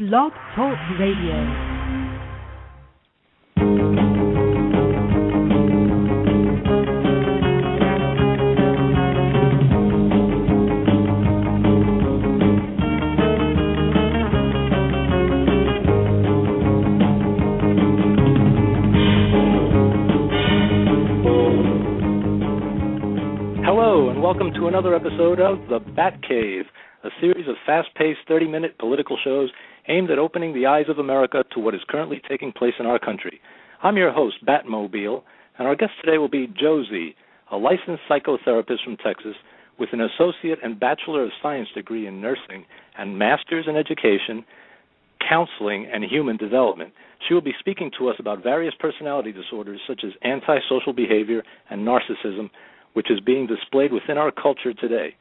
Blog Talk Radio. Hello, and welcome to another episode of The Batcave, a series of fast-paced 30-minute political shows aimed at opening the eyes of America to what is currently taking place in our country. I'm your host, Batmobile, and our guest today will be Josie, a licensed psychotherapist from Texas with an associate and Bachelor of Science degree in nursing and master's in education, counseling, and human development. She will be speaking to us about various personality disorders such as antisocial behavior and narcissism, which is being displayed within our culture today,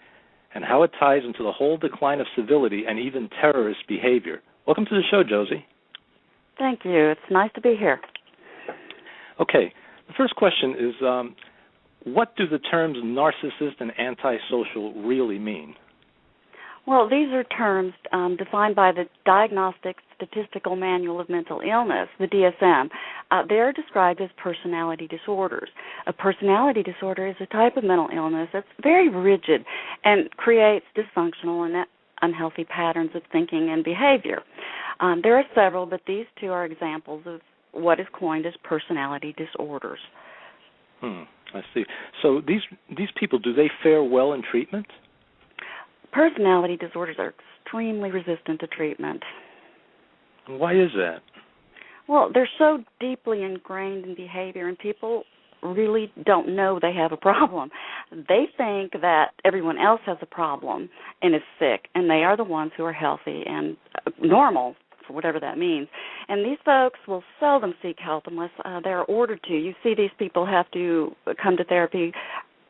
and how it ties into the whole decline of civility and even terrorist behavior. Welcome to the show, Josie. Thank you. It's nice to be here. Okay. The first question is, what do the terms narcissist and antisocial really mean? Well, these are terms defined by the Diagnostic Statistical Manual of Mental Illness, the DSM. They're described as personality disorders. A personality disorder is a type of mental illness that's very rigid and creates dysfunctional and unhealthy patterns of thinking and behavior. There are several, but these two are examples of what is coined as personality disorders. I see. So these people, do they fare well in treatment? Personality disorders are extremely resistant to treatment. Why is that? Well, they're so deeply ingrained in behavior, and people really don't know they have a problem. They think that everyone else has a problem and is sick, and they are the ones who are healthy and normal, for whatever that means. And these folks will seldom seek help unless they're ordered to. You see these people have to come to therapy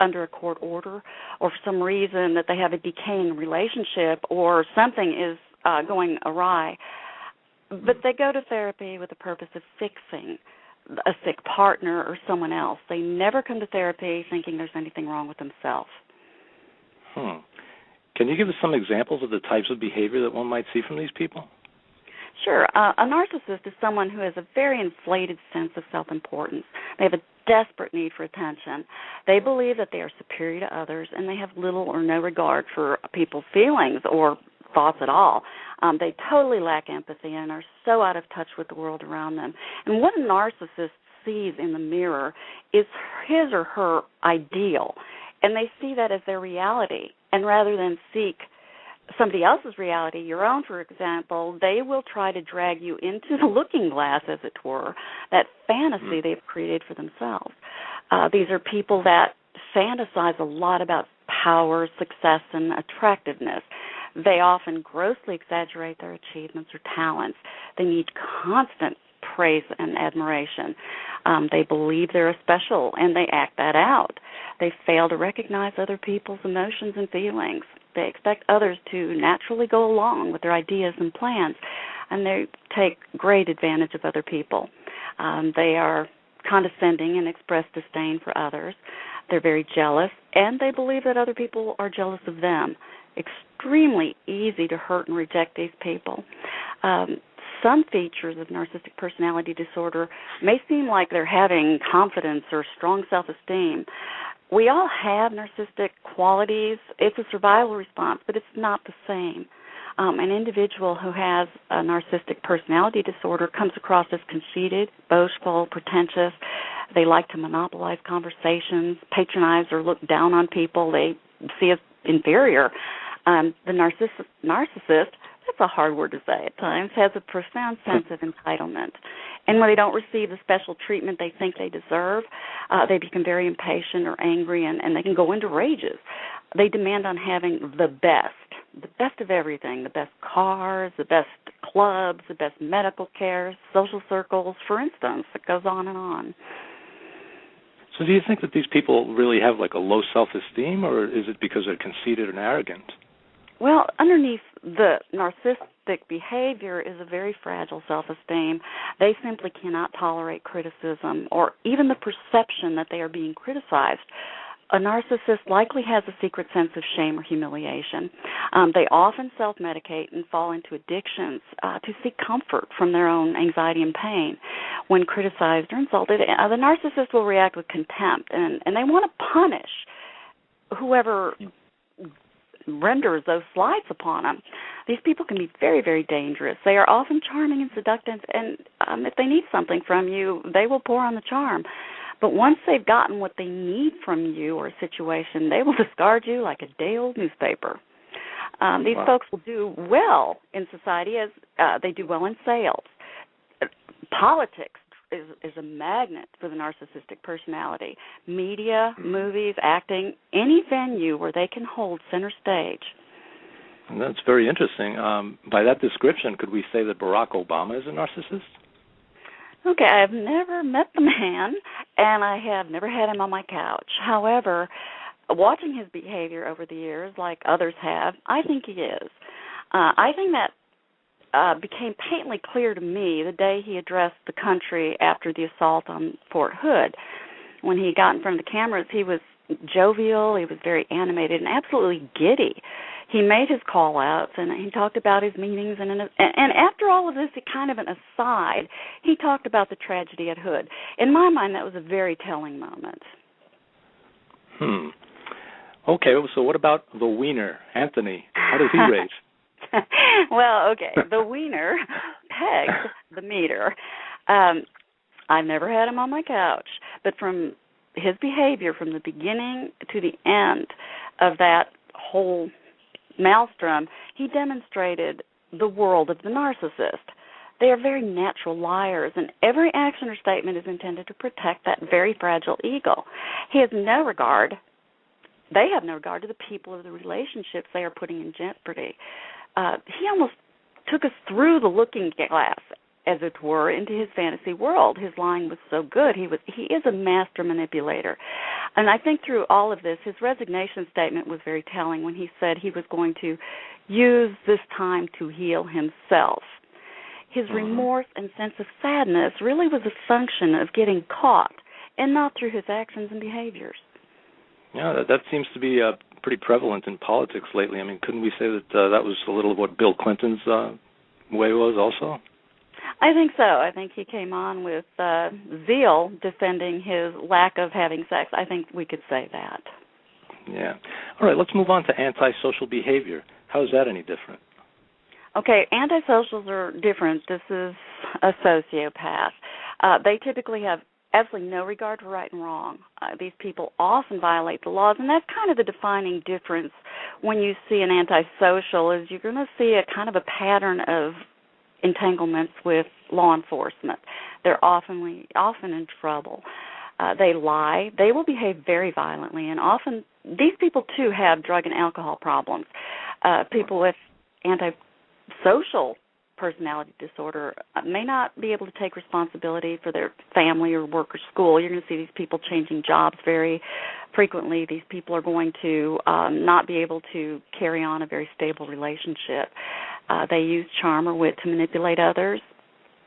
under a court order, or for some reason that they have a decaying relationship or something is going awry. But they go to therapy with the purpose of fixing a sick partner or someone else. They never come to therapy thinking there's anything wrong with themselves. Can you give us some examples of the types of behavior that one might see from these people? Sure. A narcissist is someone who has a very inflated sense of self-importance. They have a desperate need for attention. They believe that they are superior to others, and they have little or no regard for people's feelings or thoughts at all. They totally lack empathy and are so out of touch with the world around them. And what a narcissist sees in the mirror is his or her ideal, and they see that as their reality. And rather than seek somebody else's reality, your own, for example, they will try to drag you into the looking glass, as it were, that fantasy they've created for themselves. These are people that fantasize a lot about power, success, and attractiveness. They often grossly exaggerate their achievements or talents. They need constant praise and admiration. They believe they're special, and they act that out. They fail to recognize other people's emotions and feelings. They expect others to naturally go along with their ideas and plans, and they take great advantage of other people. They are condescending and express disdain for others. They're very jealous, and they believe that other people are jealous of them. Extremely easy to hurt and reject these people. Some features of narcissistic personality disorder may seem like they're having confidence or strong self-esteem. We all have narcissistic qualities. It's a survival response, but it's not the same. An individual who has a narcissistic personality disorder comes across as conceited, boastful, pretentious. They like to monopolize conversations, patronize or look down on people they see as inferior. The narcissist, that's a hard word to say at times, has a profound sense of entitlement. And when they don't receive the special treatment they think they deserve, they become very impatient or angry, and they can go into rages. They demand on having the best of everything, the best cars, the best clubs, the best medical care, social circles, for instance. It goes on and on. So do you think that these people really have like a low self-esteem, or is it because they're conceited and arrogant? Well, underneath the narcissistic behavior is a very fragile self-esteem. They simply cannot tolerate criticism or even the perception that they are being criticized. a narcissist likely has a secret sense of shame or humiliation. They often self-medicate and fall into addictions to seek comfort from their own anxiety and pain. When criticized or insulted, the narcissist will react with contempt, and they want to punish whoever renders those slights upon them. These people can be very, very dangerous. They are often charming and seductive, and if they need something from you, they will pour on the charm. But once they've gotten what they need from you or a situation, they will discard you like a day-old newspaper. These folks will do well in society as they do well in sales. Politics is a magnet for the narcissistic personality. Media, movies, acting, any venue where they can hold center stage. And that's very interesting. By that description, could we say that Barack Obama is a narcissist? Okay, I've never met the man, and I have never had him on my couch. However, watching his behavior over the years, like others have, I think he is. I think that became patently clear to me the day he addressed the country after the assault on Fort Hood. When he got in front of the cameras, he was jovial, he was very animated, and absolutely giddy. He made his call-outs, and he talked about his meetings, and after all of this, kind of an aside, he talked about the tragedy at Hood. In my mind, that was a very telling moment. Okay, so what about the wiener, Anthony? How does he rate? Well, okay, the wiener pegs the meter. I've never had him on my couch, but from his behavior from the beginning to the end of that whole maelstrom, he demonstrated the world of the narcissist. They are very natural liars, and every action or statement is intended to protect that very fragile ego. He has no regard. They have no regard to the people or the relationships they are putting in jeopardy. He almost took us through the looking glass, as it were, into his fantasy world. His lying was so good. He is a master manipulator. And I think through all of this, his resignation statement was very telling when he said he was going to use this time to heal himself. His remorse and sense of sadness really was a function of getting caught and not through his actions and behaviors. Yeah, that seems to be pretty prevalent in politics lately. I mean, couldn't we say that that was a little of what Bill Clinton's way was also? I think so. I think he came on with zeal defending his lack of having sex. I think we could say that. Yeah. All right, let's move on to antisocial behavior. How is that any different? Okay, antisocials are different. This is a sociopath. They typically have absolutely no regard for right and wrong. These people often violate the laws, and that's kind of the defining difference when you see an antisocial is you're going to see a kind of a pattern of entanglements with law enforcement. They're often in trouble. They lie. They will behave very violently, and often these people, too, have drug and alcohol problems. People with antisocial personality disorder may not be able to take responsibility for their family or work or school. You're going to see these people changing jobs very frequently. These people are going to not be able to carry on a very stable relationship. They use charm or wit to manipulate others.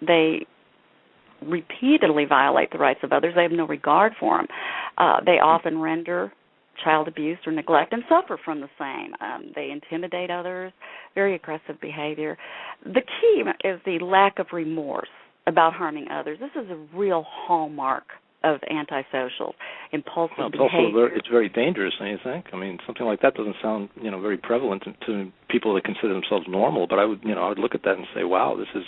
They repeatedly violate the rights of others. They have no regard for them. They often render child abuse or neglect and suffer from the same. They intimidate others, very aggressive behavior. The key is the lack of remorse about harming others. This is a real hallmark of antisocial, impulsive behavior. It's very dangerous, don't you think? I mean, something like that doesn't sound, very prevalent to people that consider themselves normal. But I would look at that and say, wow, this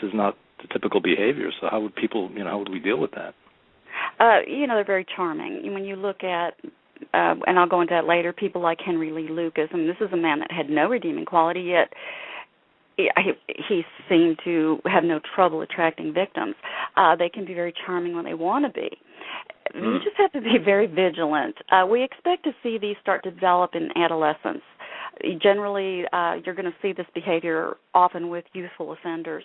is not the typical behavior. So how would people, how would we deal with that? They're very charming. When you look at and I'll go into that later, people like Henry Lee Lucas. I mean, this is a man that had no redeeming quality, yet he seemed to have no trouble attracting victims. They can be very charming when they want to be. You just have to be very vigilant. We expect to see these start to develop in adolescence. Generally, you're going to see this behavior often with youthful offenders,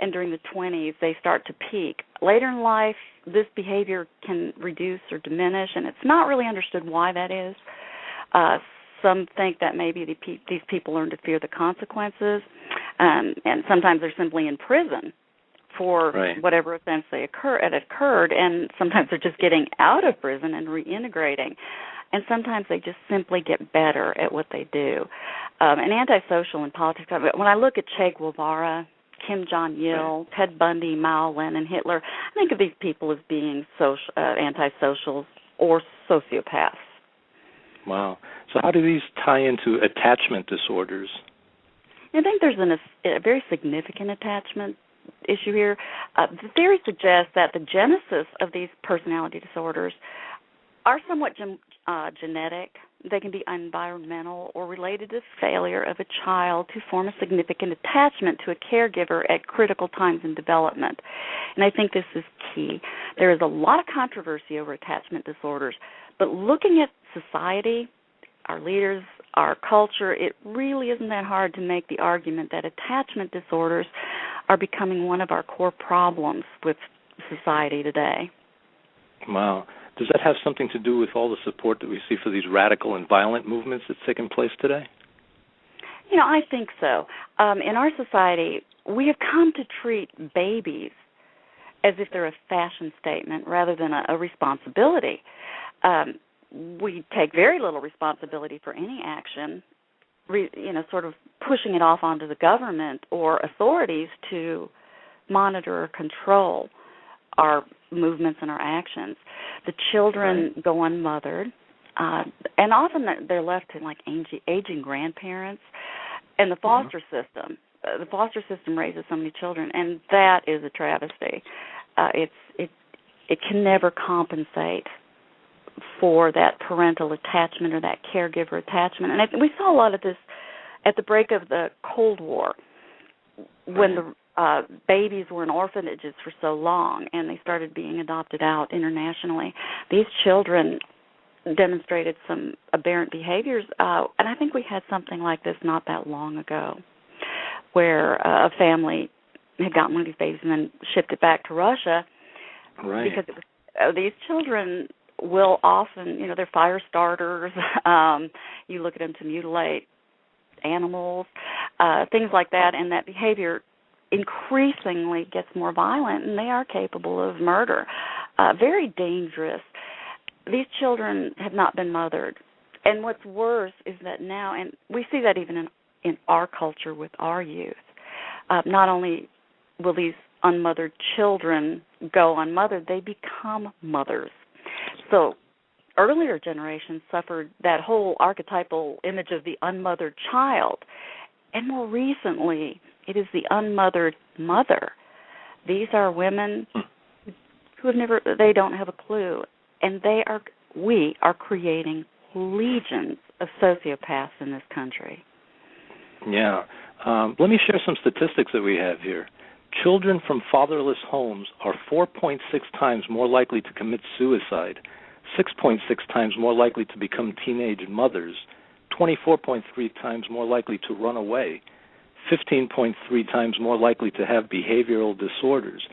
and during the 20s, they start to peak. Later in life, this behavior can reduce or diminish, and it's not really understood why that is. Some think that maybe these people learn to fear the consequences, and sometimes they're simply in prison for whatever offense had occurred, and sometimes they're just getting out of prison and reintegrating. and sometimes they just simply get better at what they do. And antisocial in politics, when I look at Che Guevara, Kim Jong-il, Ted Bundy, Mao, Lenin, Hitler, I think of these people as being antisocials or sociopaths. Wow. So how do these tie into attachment disorders? I think there's a very significant attachment issue here. The theory suggests that the genesis of these personality disorders are somewhat genetic. They can be environmental or related to failure of a child to form a significant attachment to a caregiver at critical times in development. And I think this is key. There is a lot of controversy over attachment disorders, but looking at society, our leaders, our culture, it really isn't that hard to make the argument that attachment disorders are becoming one of our core problems with society today. Wow. Does that have something to do with all the support that we see for these radical and violent movements that's taking place today? I think so. In our society, we have come to treat babies as if they're a fashion statement rather than a responsibility. We take very little responsibility for any action, sort of pushing it off onto the government or authorities to monitor or control our movements and our actions. The children go unmothered, and often they're left to aging grandparents and the foster system. The foster system raises so many children, and that is a travesty. It can never compensate for that parental attachment or that caregiver attachment. And we saw a lot of this at the break of the Cold War when the babies were in orphanages for so long and they started being adopted out internationally. These children demonstrated some aberrant behaviors, and I think we had something like this not that long ago where a family had gotten one of these babies and then shipped it back to Russia because it was, these children will often, they're fire starters. You look at them to mutilate animals, things like that, and that behavior increasingly gets more violent, and they are capable of murder. Very dangerous. These children have not been mothered. And what's worse is that now, and we see that even in our culture with our youth, not only will these unmothered children go unmothered, they become mothers. So earlier generations suffered that whole archetypal image of the unmothered child. And more recently, it is the unmothered mother. These are women who they don't have a clue. And we are creating legions of sociopaths in this country. Yeah. Let me share some statistics that we have here. Children from fatherless homes are 4.6 times more likely to commit suicide, 6.6 times more likely to become teenage mothers, 24.3 times more likely to run away, 15.3 times more likely to have behavioral disorders,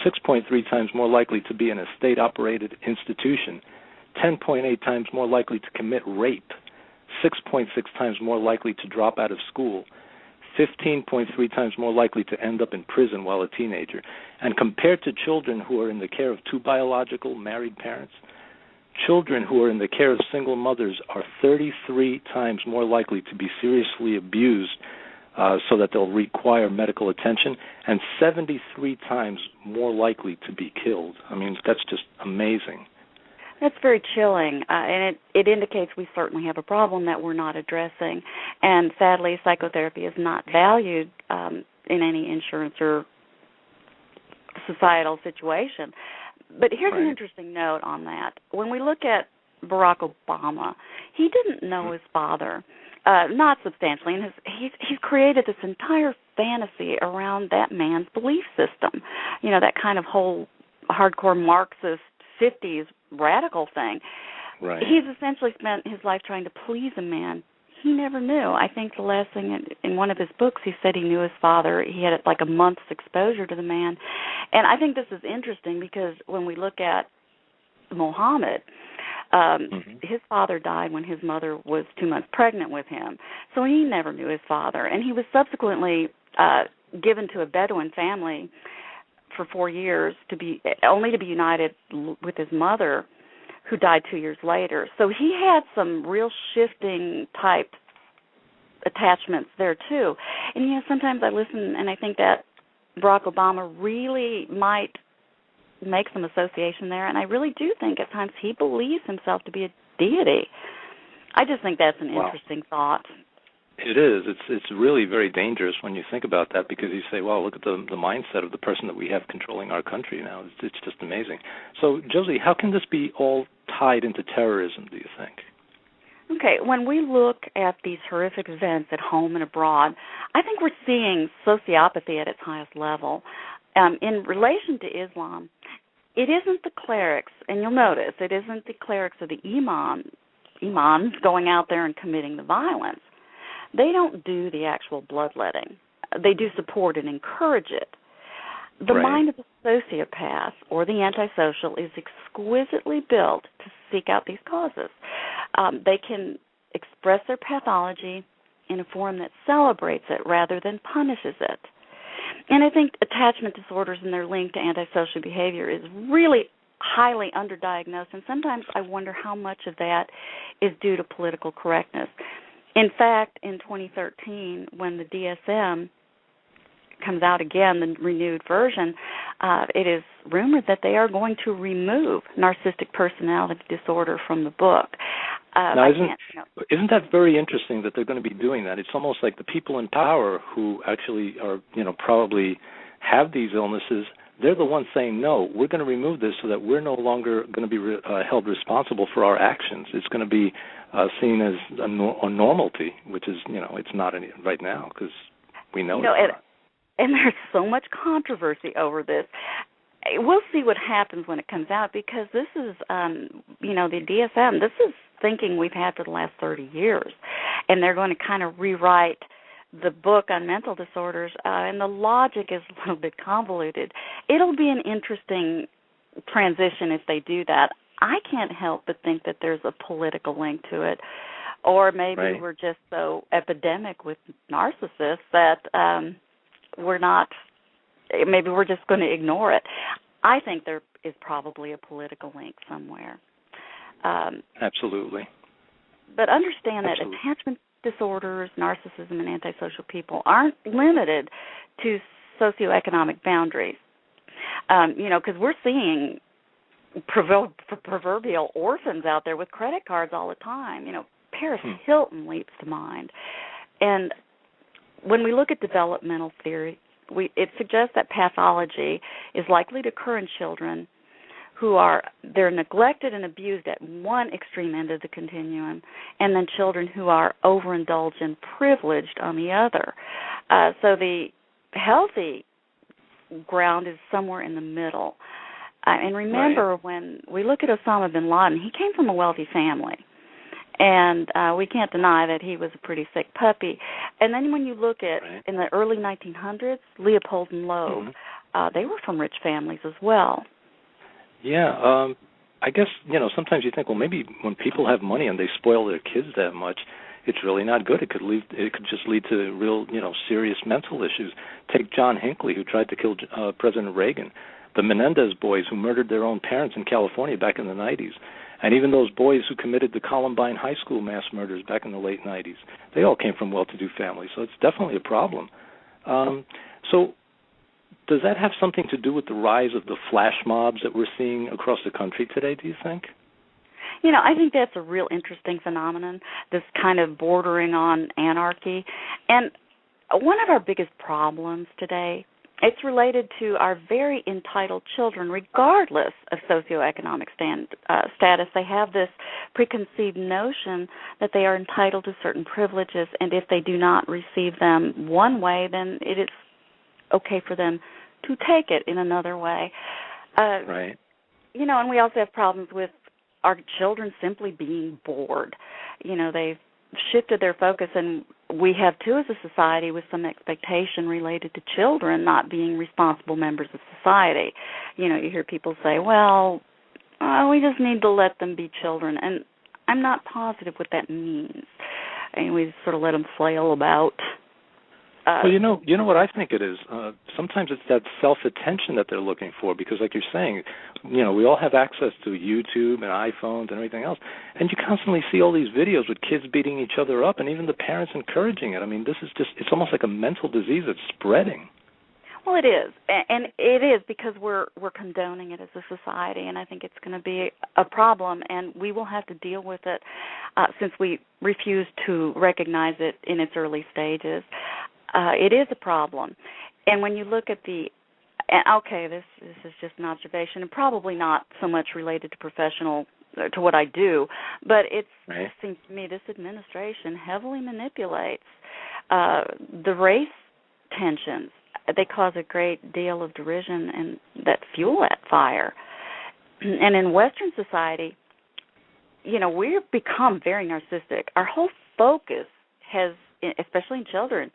6.3 times more likely to be in a state-operated institution, 10.8 times more likely to commit rape, 6.6 times more likely to drop out of school, 15.3 times more likely to end up in prison while a teenager. And compared to children who are in the care of two biological married parents, children who are in the care of single mothers are 33 times more likely to be seriously abused so that they'll require medical attention, and 73 times more likely to be killed. I mean, that's just amazing. That's very chilling, and it indicates we certainly have a problem that we're not addressing. And sadly, psychotherapy is not valued in any insurance or societal situation. But here's an interesting note on that. When we look at Barack Obama, he didn't know his father, not substantially, and he's created this entire fantasy around that man's belief system. That kind of whole hardcore Marxist 50s radical thing. Right. He's essentially spent his life trying to please a man he never knew. I think the last thing in one of his books, he said he knew his father. He had like a month's exposure to the man. And I think this is interesting because when we look at Muhammad, his father died when his mother was 2 months pregnant with him. So he never knew his father. And he was subsequently given to a Bedouin family for 4 years only to be united with his mother who died 2 years later. So he had some real shifting type attachments there too. And sometimes I listen and I think that Barack Obama really might make some association there, and I really do think at times he believes himself to be a deity. I just think that's an interesting thought. It is. It's really very dangerous when you think about that, because you say, well, look at the mindset of the person that we have controlling our country now. It's just amazing. So, Josie, how can this be all tied into terrorism, do you think? Okay, when we look at these horrific events at home and abroad, I think we're seeing sociopathy at its highest level. In relation to Islam, it isn't the clerics, and you'll notice, it isn't the clerics or the imams going out there and committing the violence. They don't do the actual bloodletting. They do support and encourage it. The mind of the sociopath or the antisocial is exquisitely built to seek out these causes. They can express their pathology in a form that celebrates it rather than punishes it. And I think attachment disorders and their link to antisocial behavior is really highly underdiagnosed, and sometimes I wonder how much of that is due to political correctness. In fact, in 2013, when the DSM comes out again, the renewed version, it is rumored that they are going to remove narcissistic personality disorder from the book. Now, isn't that very interesting that they're going to be doing that? It's almost like the people in power who actually are, probably have these illnesses, they're the ones saying, no, we're going to remove this so that we're no longer going to be held responsible for our actions. It's going to be seen as a normalty, which is, it's not any right now, because we know it. And there's so much controversy over this. We'll see what happens when it comes out, because this is, the DSM, this is thinking we've had for the last 30 years. And they're going to kind of rewrite the book on mental disorders, and the logic is a little bit convoluted. It'll be an interesting transition if they do that. I can't help but think that there's a political link to it, or maybe we're just so epidemic with narcissists that maybe we're just going to ignore it. I think there is probably a political link somewhere. Absolutely. But understand that attachment disorders, narcissism, and antisocial people aren't limited to socioeconomic boundaries. Because we're seeing proverbial orphans out there with credit cards all the time. Paris Hilton leaps to mind. And when we look at developmental theory, it suggests that pathology is likely to occur in children they're neglected and abused at one extreme end of the continuum, and then children who are overindulged and privileged on the other. So the healthy ground is somewhere in the middle. And remember, when we look at Osama bin Laden, he came from a wealthy family. And we can't deny that he was a pretty sick puppy. And then when you look at, in the early 1900s, Leopold and Loeb, they were from rich families as well. Yeah, I guess, sometimes you think, well, maybe when people have money and they spoil their kids that much, it's really not good. It could just lead to real, serious mental issues. Take John Hinckley, who tried to kill President Reagan, the Menendez boys who murdered their own parents in California back in the 90s, and even those boys who committed the Columbine High School mass murders back in the late 90s. They all came from well-to-do families, so it's definitely a problem. So does that have something to do with the rise of the flash mobs that we're seeing across the country today, do you think? I think that's a real interesting phenomenon, this kind of bordering on anarchy. And one of our biggest problems today, it's related to our very entitled children, regardless of socioeconomic status. They have this preconceived notion that they are entitled to certain privileges, and if they do not receive them one way, then it is okay for them to take it in another way. And we also have problems with our children simply being bored. They've shifted their focus, and we have, too, as a society, with some expectation related to children not being responsible members of society. You hear people say, well, we just need to let them be children, and I'm not positive what that means. We sort of let them flail about. Well, you know what I think it is. Sometimes it's that self-attention that they're looking for, because, like you're saying, we all have access to YouTube and iPhones and everything else, and you constantly see all these videos with kids beating each other up, and even the parents encouraging it. I mean, this is it's almost like a mental disease that's spreading. Well, it is, and it is because we're condoning it as a society, and I think it's going to be a problem, and we will have to deal with it since we refuse to recognize it in its early stages. It is a problem, and when you look at this is just an observation, and probably not so much related to what I do, but it seems to me this administration heavily manipulates the race tensions. They cause a great deal of derision and that fuel that fire. And in Western society, we've become very narcissistic. Our whole focus has, especially in children,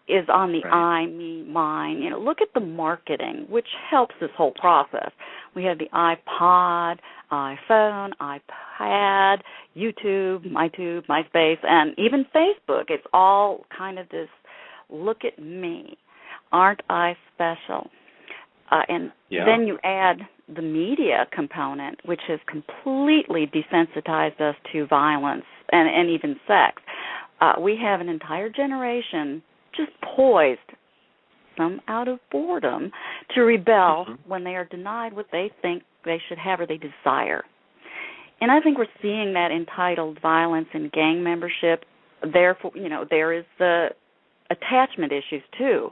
is on the I, me, mine. Look at the marketing, which helps this whole process. We have the iPod, iPhone, iPad, YouTube, MyTube, MySpace, and even Facebook. It's all kind of this, look at me. Aren't I special? And then you add the media component, which has completely desensitized us to violence and even sex. We have an entire generation just poised, some out of boredom, to rebel when they are denied what they think they should have or they desire. And I think we're seeing that entitled violence and gang membership. Therefore, there is the attachment issues too.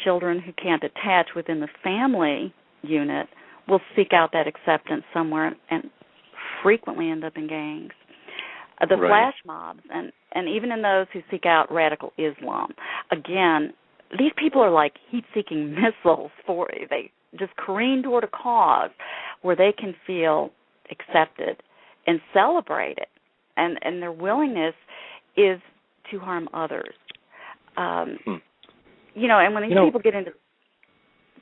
Children who can't attach within the family unit will seek out that acceptance somewhere and frequently end up in gangs. The flash mobs, and even in those who seek out radical Islam, again, these people are like heat-seeking missiles. They just careen toward a cause where they can feel accepted and celebrated, and their willingness is to harm others. And when these people get into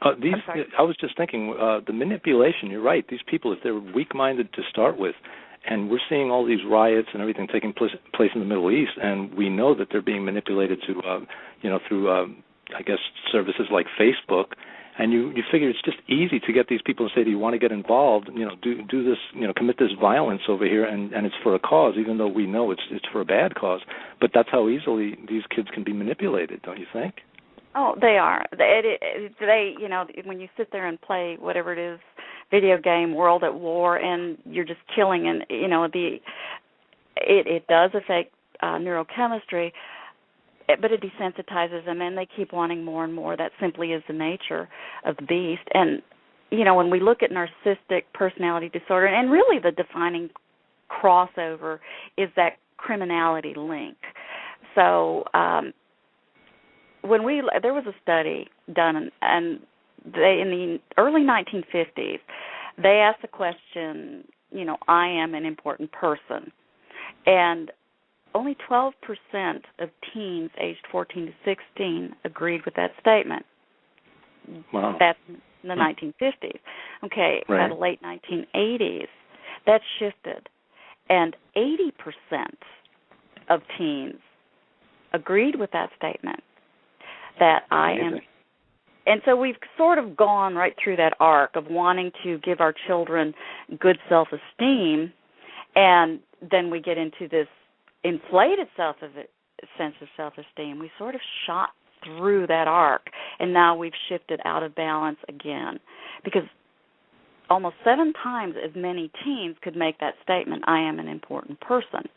I was just thinking, the manipulation, you're right, these people, if they're weak-minded to start with, and we're seeing all these riots and everything taking place in the Middle East, and we know that they're being manipulated to, through, I guess, services like Facebook, and you figure it's just easy to get these people to say, do you want to get involved, do this, commit this violence over here, and it's for a cause, even though we know it's for a bad cause. But that's how easily these kids can be manipulated, don't you think? Oh, they are. When you sit there and play whatever it is, video game, World at War, and you're just killing, and it does affect neurochemistry, but it desensitizes them, and they keep wanting more and more. That simply is the nature of the beast. And when we look at narcissistic personality disorder, and really the defining crossover is that criminality link. So there was a study done, and they, in the early 1950s, they asked the question, I am an important person, and only 12% of teens aged 14 to 16 agreed with that statement. Wow. That's in the 1950s. Okay, by the late 1980s, that shifted, and 80% of teens agreed with that statement. That I am, and so we've sort of gone right through that arc of wanting to give our children good self-esteem, and then we get into this inflated sense of self-esteem. We sort of shot through that arc, and now we've shifted out of balance again, because almost 7 times as many teens could make that statement, I am an important person.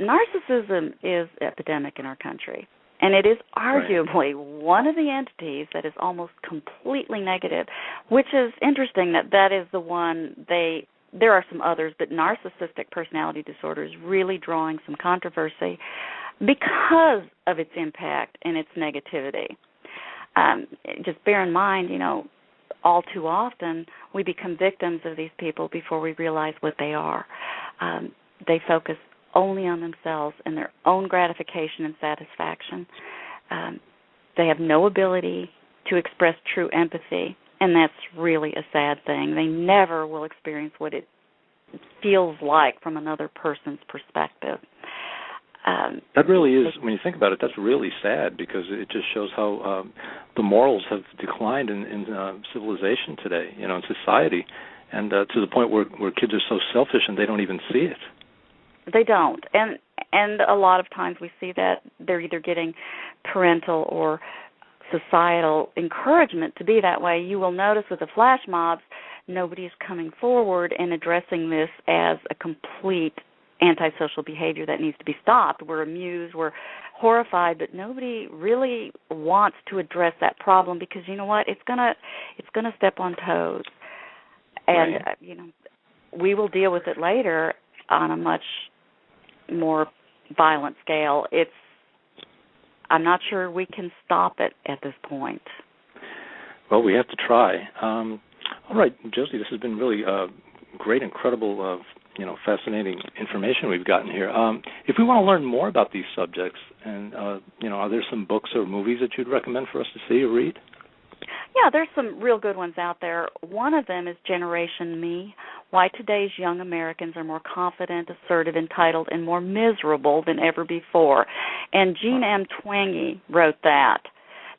Narcissism is epidemic in our country. And it is arguably one of the entities that is almost completely negative, which is interesting that is the one there are some others, but narcissistic personality disorder is really drawing some controversy because of its impact and its negativity. Just bear in mind, all too often we become victims of these people before we realize what they are. They focus only on themselves and their own gratification and satisfaction. They have no ability to express true empathy, and that's really a sad thing. They never will experience what it feels like from another person's perspective. That really is, when you think about it, that's really sad, because it just shows how the morals have declined in civilization today, in society, and to the point where kids are so selfish and they don't even see it. They don't, and a lot of times we see that they're either getting parental or societal encouragement to be that way. You will notice with the flash mobs, nobody is coming forward and addressing this as a complete antisocial behavior that needs to be stopped. We're amused, we're horrified, but nobody really wants to address that problem, because you know what? It's gonna step on toes, and right. We will deal with it later on a much more violent scale. I'm not sure we can stop it at this point. Well, we have to try. All right, Josie, this has been really great, incredible, fascinating information we've gotten here. If we want to learn more about these subjects, and are there some books or movies that you'd recommend for us to see or read? Yeah, there's some real good ones out there. One of them is Generation Me, Why Today's Young Americans Are More Confident, Assertive, Entitled, and More Miserable Than Ever Before. And Jean M. Twenge wrote that.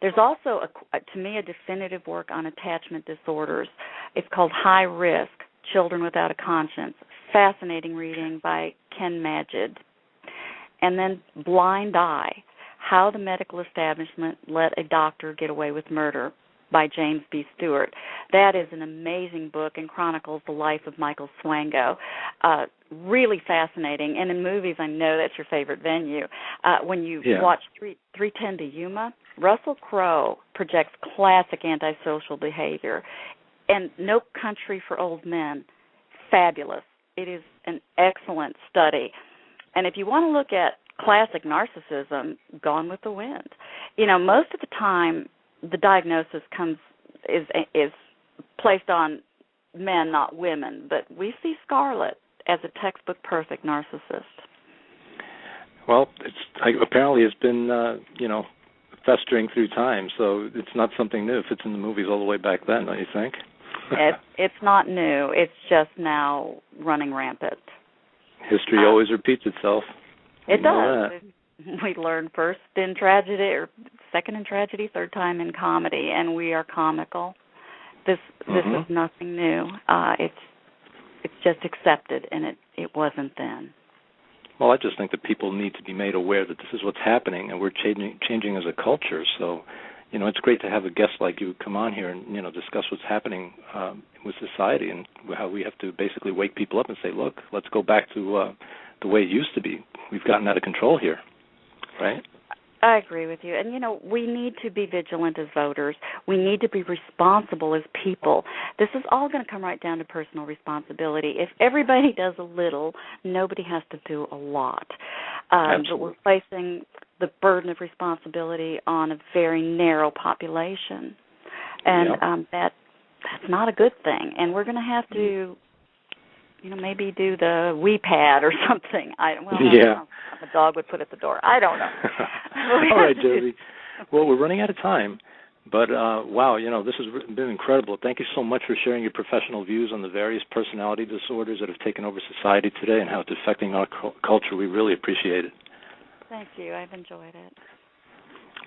There's also, to me, a definitive work on attachment disorders. It's called High Risk, Children Without a Conscience. Fascinating reading by Ken Magid. And then Blind Eye, How the Medical Establishment Let a Doctor Get Away with Murder, by James B. Stewart. That is an amazing book and chronicles the life of Michael Swango. Really fascinating. And in movies, I know that's your favorite venue. When you watch 310 to Yuma, Russell Crowe projects classic antisocial behavior. And No Country for Old Men, fabulous. It is an excellent study. And if you want to look at classic narcissism, Gone with the Wind. Most of the time, the diagnosis is placed on men, not women, but we see Scarlett as a textbook perfect narcissist. Well, apparently it's been festering through time, so it's not something new if it's in the movies all the way back then, don't you think? It's not new. It's just now running rampant. History always repeats itself. It does. We learn first in tragedy, or second in tragedy, third time in comedy, and we are comical. This is nothing new. It's just accepted, and it wasn't then. Well, I just think that people need to be made aware that this is what's happening, and we're changing as a culture. So, it's great to have a guest like you come on here and discuss what's happening with society, and how we have to basically wake people up and say, look, let's go back to the way it used to be. We've gotten out of control here. Right? I agree with you. And, we need to be vigilant as voters. We need to be responsible as people. This is all going to come right down to personal responsibility. If everybody does a little, nobody has to do a lot. But we're placing the burden of responsibility on a very narrow population. And that's not a good thing. And we're going to have to, maybe do the wee pad or something. I don't know. The dog would put at the door. I don't know. All right, Josie. Well, we're running out of time, but wow, this has been incredible. Thank you so much for sharing your professional views on the various personality disorders that have taken over society today and how it's affecting our culture. We really appreciate it. Thank you. I've enjoyed it.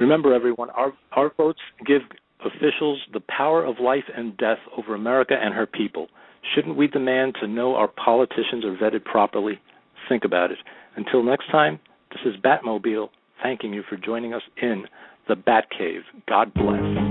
Remember, everyone, our votes give officials the power of life and death over America and her people. Shouldn't we demand to know our politicians are vetted properly? Think about it. Until next time, this is Batmobile thanking you for joining us in the Batcave. God bless.